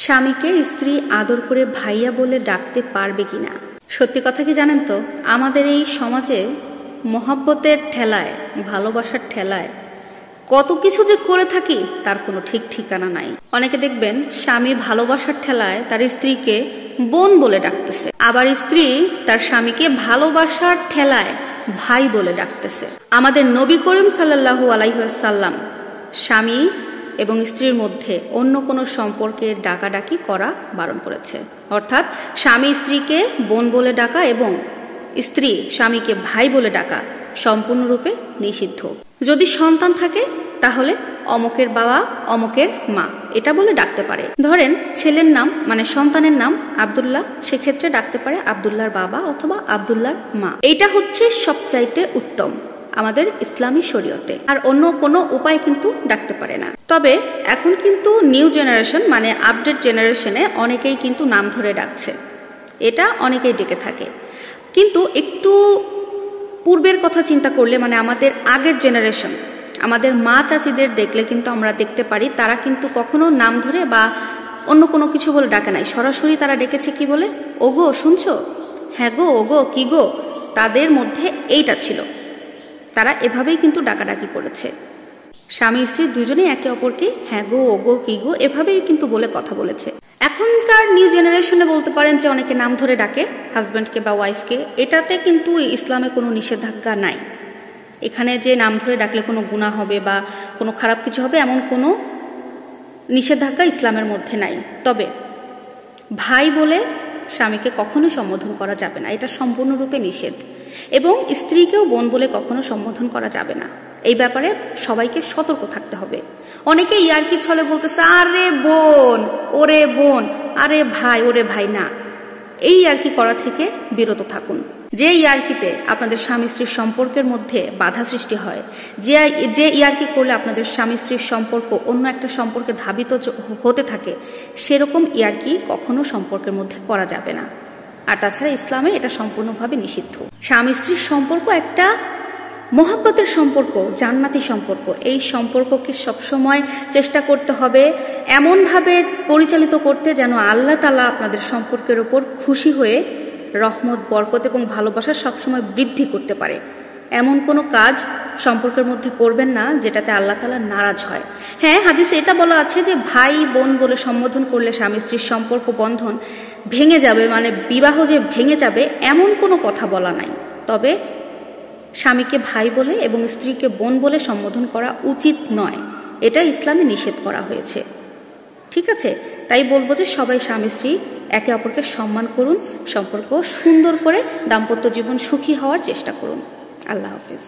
স্বামীকে স্ত্রী আদর করে ভাইয়া বলে ডাকতে পারবে কিনা? সত্যি কথা কি জানেন তো, আমাদের এই সমাজে মহব্বতের ঠেলায়, ভালোবাসার ঠেলায় কত কিছু যে করে থাকি তার কোনো ঠিক ঠিকানা নাই। অনেকে দেখবেন স্বামী ভালোবাসার ঠেলায় তার স্ত্রীকে বোন বলে ডাকতেছে, আবার স্ত্রী তার স্বামীকে ভালোবাসার ঠেলায় ভাই বলে ডাকতেছে। আমাদের নবী করিম সাল্লাল্লাহু আলাইহি ওয়াসাল্লাম স্বামী এবং স্ত্রীর মধ্যে অন্য কোনো সম্পর্কে ডাকাডাকি করা বারণ করেছে। অর্থাৎ স্বামী স্ত্রীকে বোন বলে ডাকা এবং স্ত্রী স্বামীকে ভাই বলে ডাকা সম্পূর্ণরূপে নিষিদ্ধ। যদি সন্তান থাকে তাহলে অমকের বাবা, অমকের মা এটা বলে ডাকতে পারে। ধরেন ছেলের নাম মানে সন্তানের নাম আব্দুল্লাহ, সেক্ষেত্রে ডাকতে পারে আব্দুল্লাহর বাবা অথবা আব্দুল্লাহর মা। এইটা হচ্ছে সবচাইতে উত্তম আমাদের ইসলামী শরীয়তে, আর অন্য কোনো উপায় কিন্তু ডাকতে পারে না। তবে এখন কিন্তু নিউ জেনারেশন মানে আপডেট জেনারেশনে অনেকেই কিন্তু নাম ধরে ডাকছে, এটা অনেকেই ডেকে থাকে। কিন্তু একটু পূর্বের কথা চিন্তা করলে মানে আমাদের আগের জেনারেশন, আমাদের মা চাচিদের দেখলে কিন্তু আমরা দেখতে পারি তারা কিন্তু কখনো নাম ধরে বা অন্য কোনো কিছু বলে ডাকে নাই, সরাসরি তারা ডেকেছে কি বলে, ওগো শুনছো, হ্যাঁ গো, ওগো কি গো। তাদের মধ্যে এইটা ছিল, তারা এভাবেই কিন্তু ডাকাডাকি করেছে। স্বামী স্ত্রী দুজনেই একে অপরকে হ্যাঁ গো, ওগো কি গো এভাবেই কিন্তু বলে কথা বলেছে। এখনকার নিউ জেনারেশনে বলতে পারেন যে অনেকে নাম ধরে ডাকে হাজব্যান্ডকে বা ওয়াইফকে, এটাতে কিন্তু ইসলামে কোনো নিষেধাজ্ঞা নাই। এখানে যে নাম ধরে ডাকলে কোনো গুনাহ হবে বা কোনো খারাপ কিছু হবে এমন কোনো নিষেধাজ্ঞা ইসলামের মধ্যে নাই। তবে ভাই বলে স্বামীকে কখনো সম্বোধন করা যাবে না, এটা সম্পূর্ণরূপে নিষেধ। এবং স্ত্রীকেও বোন বলে কখনো সম্বোধন করা যাবে না। এই ব্যাপারে সবাইকে সতর্ক থাকতে হবে। অনেকে ইয়ার্কির ছলে বলতেছে আরে বোন, ওরে বোন, আরে ভাই, ওরে ভাই না। এই ইয়ার্কি করা থেকে বিরত থাকুন। যে ইয়ার্কিতে আপনাদের স্বামী স্ত্রীর সম্পর্কের মধ্যে বাধা সৃষ্টি হয়, যে ইয়ার্কি করলে আপনাদের স্বামী স্ত্রীর সম্পর্ক অন্য একটা সম্পর্কে ধাবিত হতে থাকে, সেরকম ইয়ার্কি কখনো সম্পর্কের মধ্যে করা যাবে না। আর তাছাড়া ইসলামে এটা সম্পূর্ণভাবে নিষিদ্ধ। স্বামী স্ত্রীর সম্পর্ক একটা মহব্বতের সম্পর্ক, জান্নাতি সম্পর্ক। এই সম্পর্ককে সবসময় চেষ্টা করতে হবে এমনভাবে পরিচালিত করতে যেন আল্লাহ তাআলা আপনাদের সম্পর্কের ওপর খুশি হয়ে রহমত, বরকত এবং ভালোবাসা সবসময় বৃদ্ধি করতে পারে। এমন কোনো কাজ সম্পর্কের মধ্যে করবেন না যেটাতে আল্লাহ তাআলা নারাজ হয়। হ্যাঁ, হাদিসে এটা বলা আছে যে ভাই বোন বলে সম্বোধন করলে স্বামী স্ত্রীর সম্পর্ক বন্ধন ভেঙে যাবে, মানে বিবাহ যে ভেঙে যাবে এমন কোনো কথা বলা নাই। তবে স্বামীকে ভাই বলে এবং স্ত্রীকে বোন বলে সম্বোধন করা উচিত নয়, এটা ইসলামে নিষেধ করা হয়েছে। ঠিক আছে, তাই বলবো যে সবাই স্বামী স্ত্রী একে অপরকে সম্মান করুন, সম্পর্ক সুন্দর করে দাম্পত্য জীবন সুখী হওয়ার চেষ্টা করুন। আল্লাহ হাফেজ।